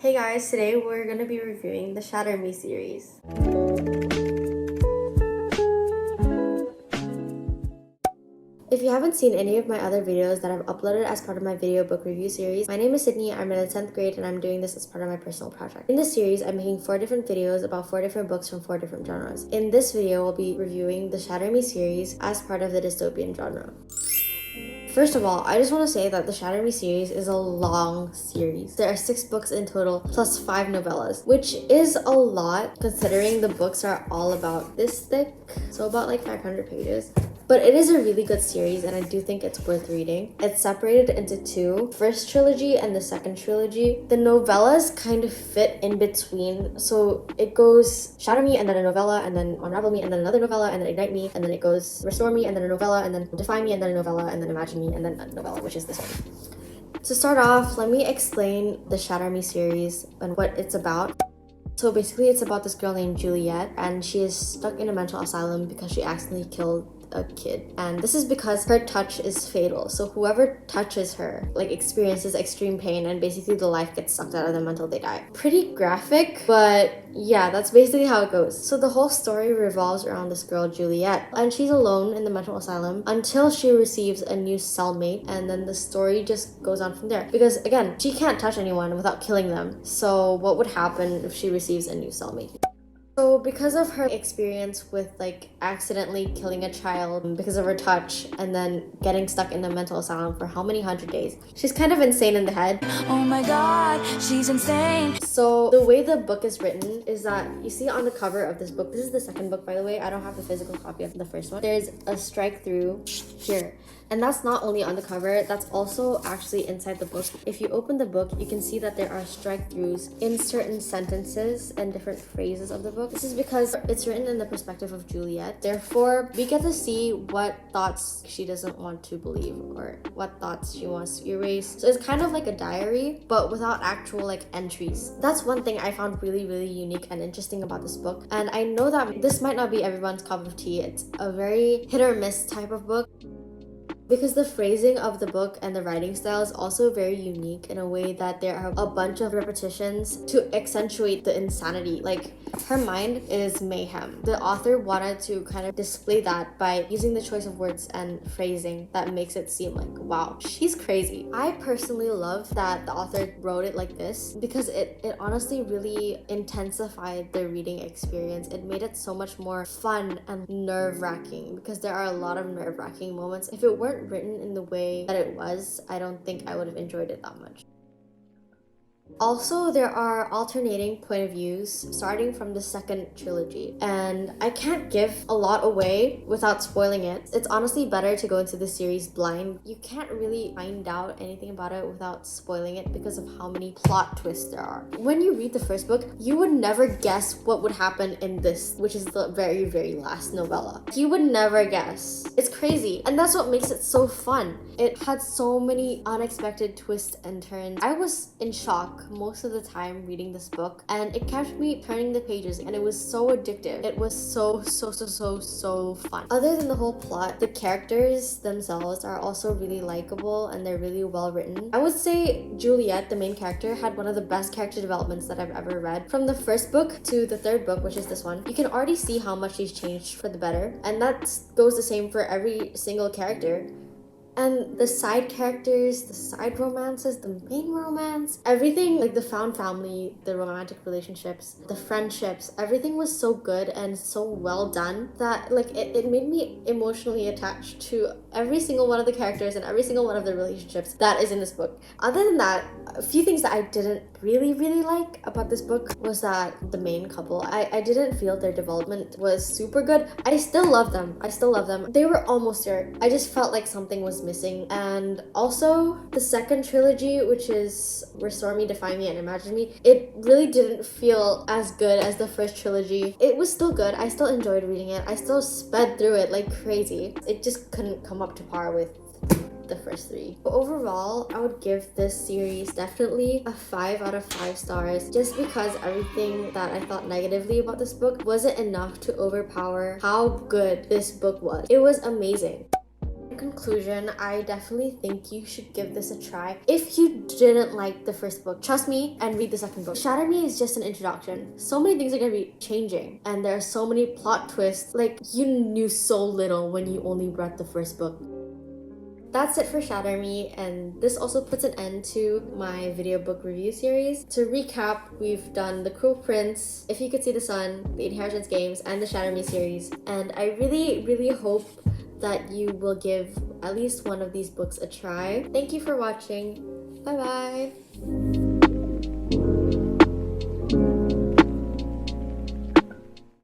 Hey guys, today we're gonna be reviewing the Shatter Me series. If you haven't seen any of my other videos that I've uploaded as part of my video book review series, my name is Sydney, I'm in the 10th grade and I'm doing this as part of my personal project. In this series, I'm making 4 different videos about 4 different books from 4 different genres. In this video, we'll be reviewing the Shatter Me series as part of the dystopian genre. First of all, I just want to say that the Shatter Me series is a long series. There are 6 books in total, plus 5 novellas, which is a lot considering the books are all about this thick, so about like 500 pages. But it is a really good series and I do think it's worth reading. It's separated into 2, first trilogy and the second trilogy. The novellas kind of fit in between, so it goes Shatter Me and then a novella and then Unravel Me and then another novella and then Ignite Me and then it goes Restore Me and then a novella and then Define Me and then a novella and then Imagine Me and then a novella, which is this one. To start off, let me explain the Shatter Me series and what it's about. So basically it's about this girl named Juliet and she is stuck in a mental asylum because she accidentally killed a kid, and this is because her touch is fatal, so whoever touches her like experiences extreme pain and basically the life gets sucked out of them until they die. Pretty graphic, but yeah, that's basically how it goes. So the whole story revolves around this girl Juliet, and she's alone in the mental asylum until she receives a new cellmate, and then the story just goes on from there, because again, she can't touch anyone without killing them. So what would happen if she receives a new cellmate? So because of her experience with like accidentally killing a child because of her touch and then getting stuck in the mental asylum for how many 100 days, she's kind of insane in the head. Oh my god, she's insane. So the way the book is written is that you see on the cover of this book, this is the second book by the way, I don't have the physical copy of the first one. There's a strike through here. And that's not only on the cover, that's also actually inside the book. If you open the book, you can see that there are strike-throughs in certain sentences and different phrases of the book. This is because it's written in the perspective of Juliet. Therefore, we get to see what thoughts she doesn't want to believe or what thoughts she wants to erase. So it's kind of like a diary, but without actual like entries. That's one thing I found really, really unique and interesting about this book. And I know that this might not be everyone's cup of tea. It's a very hit or miss type of book, because the phrasing of the book and the writing style is also very unique in a way that there are a bunch of repetitions to accentuate the insanity. Like, her mind is mayhem. The author wanted to kind of display that by using the choice of words and phrasing that makes it seem like, wow, she's crazy. I personally love that the author wrote it like this because it honestly really intensified the reading experience. It made it so much more fun and nerve-wracking because there are a lot of nerve-wracking moments. If it weren't written in the way that it was, I don't think I would have enjoyed it that much. Also, there are alternating point of views starting from the second trilogy, and I can't give a lot away without spoiling it. It's honestly better to go into the series blind. You can't really find out anything about it without spoiling it because of how many plot twists there are. When you read the first book, you would never guess what would happen in this, which is the very, very last novella. You would never guess. It's crazy, and that's what makes it so fun. It had so many unexpected twists and turns. I was in shock most of the time reading this book, and it kept me turning the pages, and it was so addictive. It was so fun. Other than the whole plot, the characters themselves are also really likable and they're really well written. I would say Juliet, the main character, had one of the best character developments that I've ever read. From the first book to the third book, which is this one, you can already see how much she's changed for the better, and that goes the same for every single character. And the side characters, the side romances, the main romance, everything, like the found family, the romantic relationships, the friendships, everything was so good and so well done that like it made me emotionally attached to every single one of the characters and every single one of the relationships that is in this book. Other than that, a few things that I didn't really like about this book was that the main couple, I didn't feel their development was super good. I still love them. They were almost there. I just felt like something was missing. And also the second trilogy, which is Restore Me, Define Me, and Imagine Me, it really didn't feel as good as the first trilogy. It was still good. I still enjoyed reading it. I still sped through it like crazy. It just couldn't come up to par with the first 3. But overall, I would give this series definitely a 5 out of 5 stars, just because everything that I thought negatively about this book wasn't enough to overpower how good this book was. It was amazing. conclusion, I definitely think you should give this a try. If you didn't like the first book, trust me and read the second book. Shatter Me is just an introduction. So many things are gonna be changing, and there are so many plot twists. Like, you knew so little when you only read the first book. That's it for Shatter Me, and this also puts an end to my video book review series. To recap, we've done The Cruel Prince, If You Could See the Sun, The Inheritance Games, and the Shatter Me series. And I really hope that you will give at least one of these books a try. Thank you for watching. Bye bye!